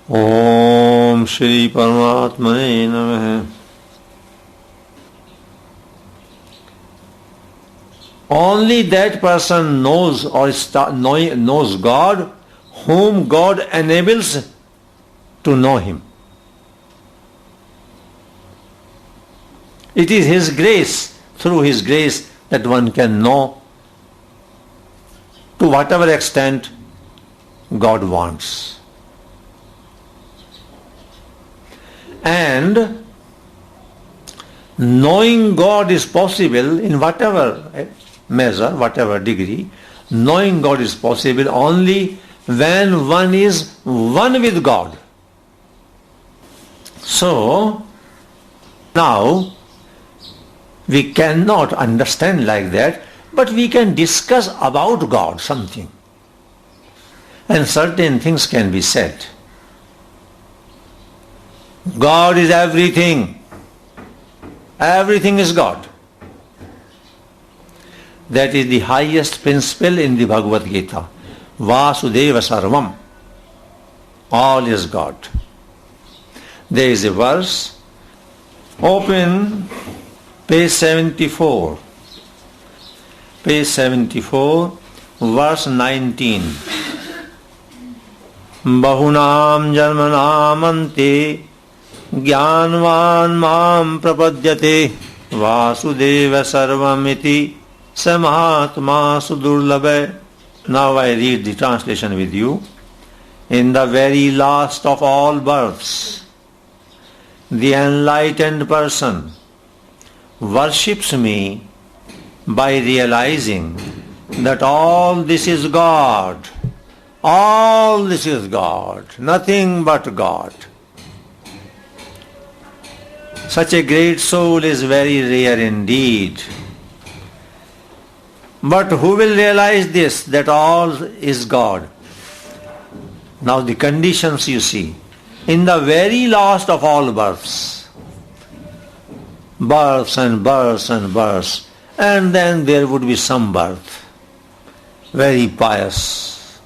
Om Shri Paramatmane Namaha. Only that person knows knows God whom God enables to know Him. It is His grace, through His grace, that one can know to whatever extent God wants. And knowing God is possible in whatever measure, whatever degree. Knowing God is possible only when one is one with God. So, now, we cannot understand like that, but we can discuss about God something. And certain things can be said. God is everything. Everything is God. That is the highest principle in the Bhagavad Gita. Vasudeva Sarvam. All is God. There is a verse. Open page 74. Page 74, verse 19. Bahunam janmanam ante Jnanvan mam prapadyate Vasudeva sarvamiti Samahatma sudurlabhe. Now I read the translation with you. In the very last of all births, the enlightened person worships me by realizing that all this is God. All this is God. Nothing but God. Such a great soul is very rare indeed. But who will realize this, that all is God? Now the conditions you see. In the very last of all births, births and births and births, and then there would be some birth, very pious,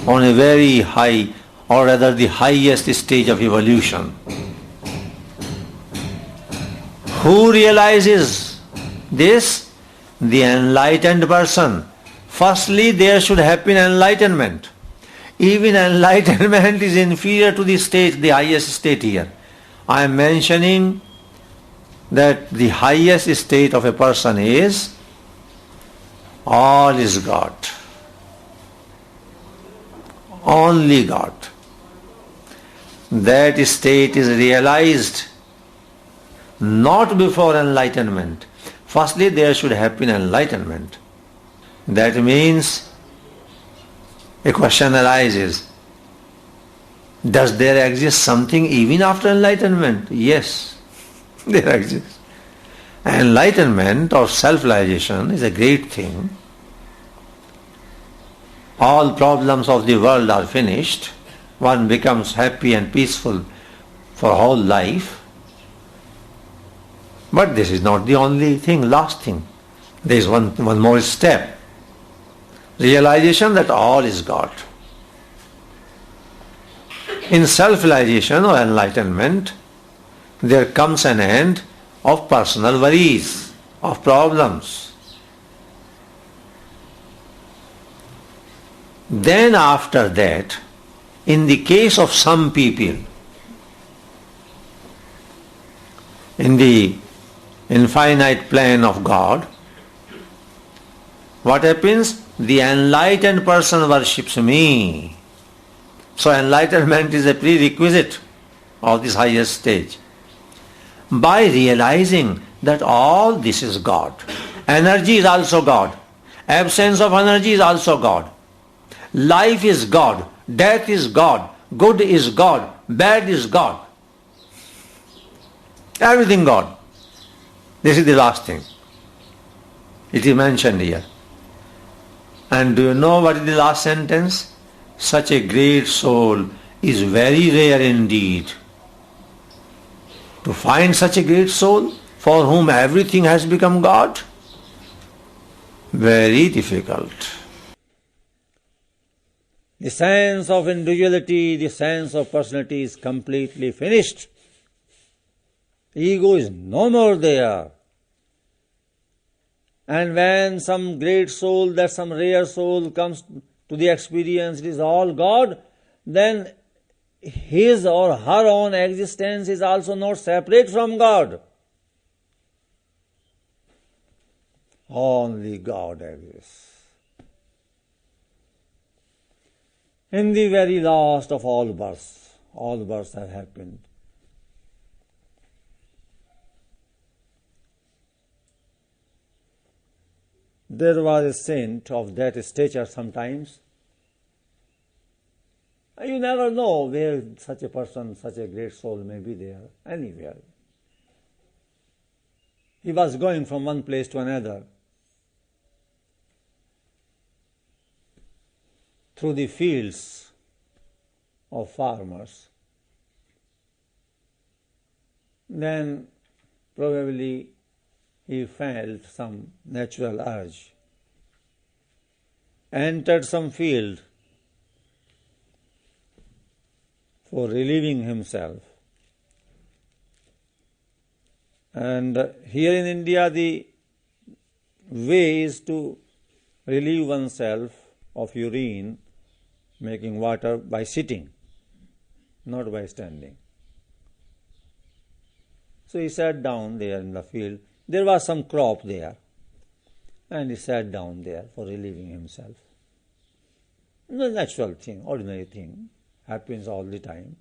on a very high, or rather the highest stage of evolution. Who realizes this? The enlightened person. Firstly, there should happen enlightenment. Even enlightenment is inferior to the state, the highest state here. I am mentioning that the highest state of a person is all is God. Only God. That state is realized not before enlightenment. Firstly, there should happen enlightenment. That means a question arises. Does there exist something even after enlightenment? Yes, there exists. Enlightenment or self-realization is a great thing. All problems of the world are finished. One becomes happy and peaceful for whole life. But this is not the only thing, last thing. There is one more step. Realization that all is God. In self-realization or enlightenment, there comes an end of personal worries, of problems. Then after that, in the case of some people, in the infinite plan of God, what happens? The enlightened person worships me. So enlightenment is a prerequisite of this highest stage. By realizing that all this is God. Energy is also God. Absence of energy is also God. Life is God. Death is God. Good is God. Bad is God. Everything God. This is the last thing. It is mentioned here. And do you know what is the last sentence? Such a great soul is very rare indeed. To find such a great soul for whom everything has become God, very difficult. The sense of individuality, the sense of personality is completely finished. Ego is no more there. And when some great soul, that some rare soul comes to the experience, it is all God, then his or her own existence is also not separate from God. Only God exists. In the very last of all births have happened. There was a saint of that stature sometimes. You never know where such a person, such a great soul may be there, anywhere. He was going from one place to another through the fields of farmers. Then probably he felt some natural urge, entered some field for relieving himself. And here in India, the way is to relieve oneself of urine, making water by sitting, not by standing. So he sat down there in the field. There was some crop there, and he sat down there for relieving himself. The natural thing, ordinary thing, happens all the time,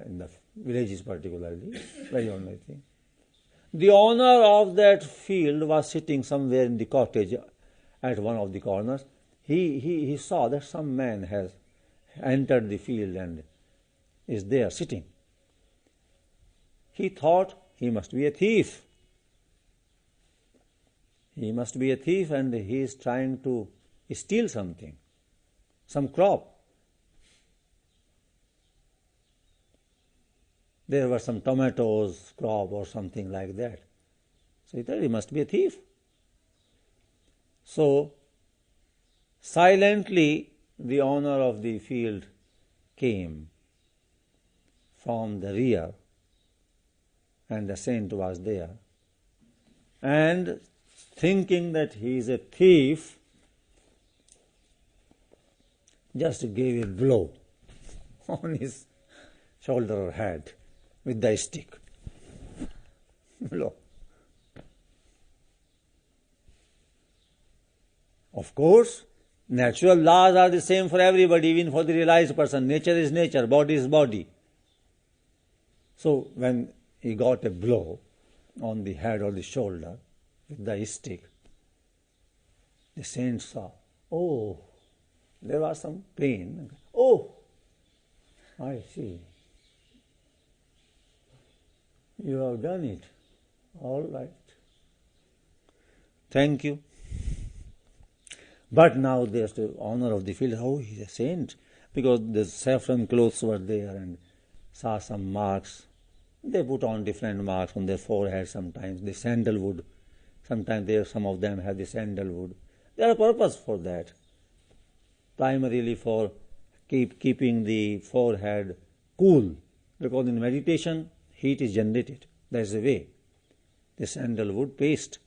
in the villages particularly, very ordinary thing. The owner of that field was sitting somewhere in the cottage at one of the corners. He saw that some man has entered the field and is there sitting. He thought he must be a thief. He must be a thief and he is trying to steal something, some crop. There were some tomatoes, crop or something like that. So he thought he must be a thief. So silently the owner of the field came from the rear, and the saint was there. And thinking that he is a thief, just gave a blow on his shoulder or head with the stick. Blow. Of course, natural laws are the same for everybody, even for the realized person. Nature is nature, body is body. So when he got a blow on the head or the shoulder with the stick, the saint saw, oh, there was some pain. Oh, I see. You have done it. All right. Thank you. But now there's the owner of the field. Oh, he's a saint. Because the saffron clothes were there and saw some marks. They put on different marks on their forehead sometimes. The sandalwood. Sometimes some of them have the sandalwood. There are purpose for that. Primarily for keeping the forehead cool. Because in meditation, heat is generated. That's the way. The sandalwood paste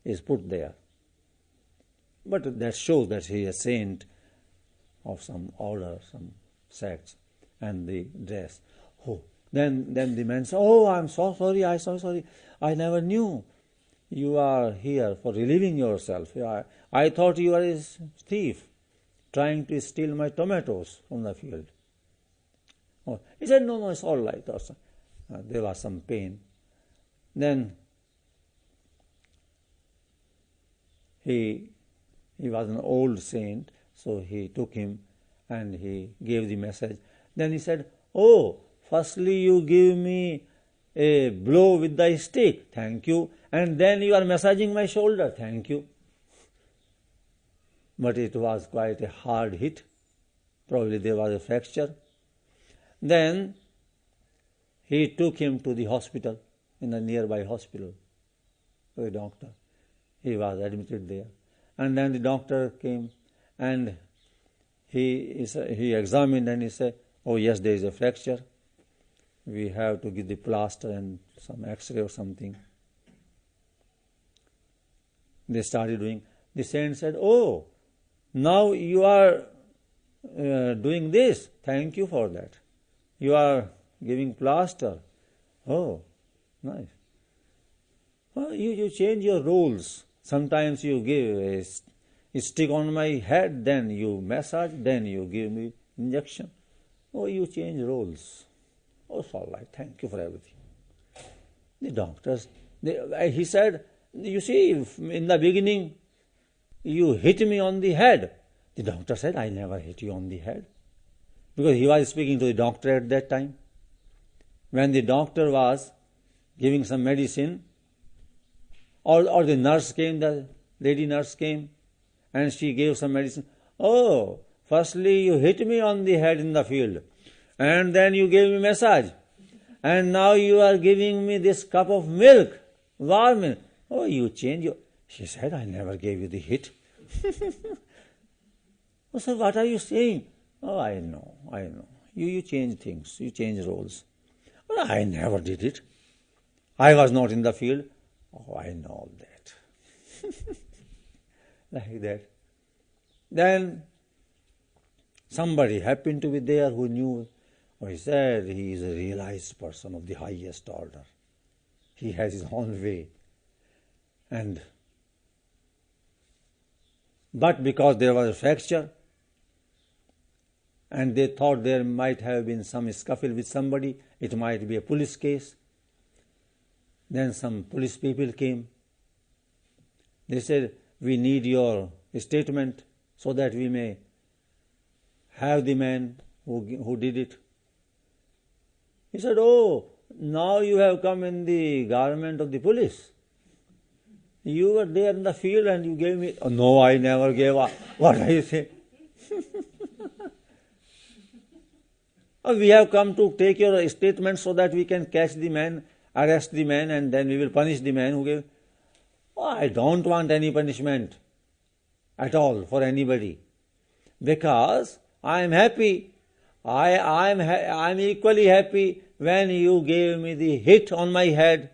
is put there. But that shows that he is a saint of some order, some sects, and the dress. Oh, then the man said, oh, I'm so sorry, I never knew you are here for relieving yourself. I thought you are a thief, trying to steal my tomatoes from the field. Oh, he said, no, it's all right. There was some pain. Then he was an old saint, so he took him and he gave the message. Then he said, oh, firstly you give me a blow with the stick, thank you, and then you are massaging my shoulder, thank you. But it was quite a hard hit. Probably there was a fracture. Then he took him to the hospital, in a nearby hospital, to a doctor. He was admitted there. And then the doctor came and he examined and he said, oh yes, there is a fracture. We have to give the plaster and some X-ray or something. They started doing. The saint said, oh, now you are doing this. Thank you for that. You are giving plaster. Oh, nice. Well, you change your roles. Sometimes you give a stick on my head, then you massage, then you give me injection. Oh, you change roles. Oh, it's all right. Thank you for everything. The doctors, he said, you see, in the beginning, you hit me on the head. The doctor said, I never hit you on the head. Because he was speaking to the doctor at that time. When the doctor was giving some medicine, or the nurse came, the lady nurse came, and she gave some medicine. Oh, firstly you hit me on the head in the field, and then you gave me massage, and now you are giving me this cup of milk, warm milk. Oh, you change your... She said, I never gave you the hit. Oh, so what are you saying? Oh, I know. You change things, you change roles. Well, I never did it. I was not in the field. Oh, I know all that. Like that. Then somebody happened to be there who knew. Oh, he said he is a realized person of the highest order. He has his own way. But because there was a fracture, and they thought there might have been some scuffle with somebody, it might be a police case. Then some police people came. They said, we need your statement so that we may have the man who did it. He said, oh, now you have come in the garment of the police. You were there in the field and you gave me... Oh, no, I never gave up. What are you saying? Oh, we have come to take your statement so that we can catch the man, arrest the man, and then we will punish the man who gave... Oh, I don't want any punishment at all for anybody, because I am happy. I am equally happy when you gave me the hit on my head,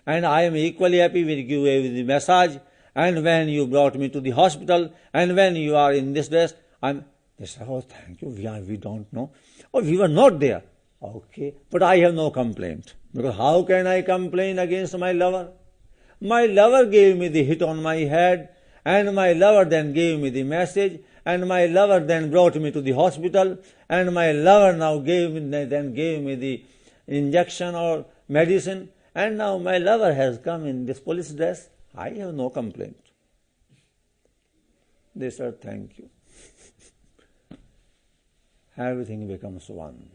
and I am equally happy when you gave me the massage, and when you brought me to the hospital, and when you are in this dress. They said, oh, thank you, we don't know. Oh, we were not there. Okay, but I have no complaint, because how can I complain against my lover? My lover gave me the hit on my head, and my lover then gave me the message, and my lover then brought me to the hospital, and my lover now gave me the injection or medicine, and now my lover has come in this police dress. I have no complaint. They said, thank you. Everything becomes one.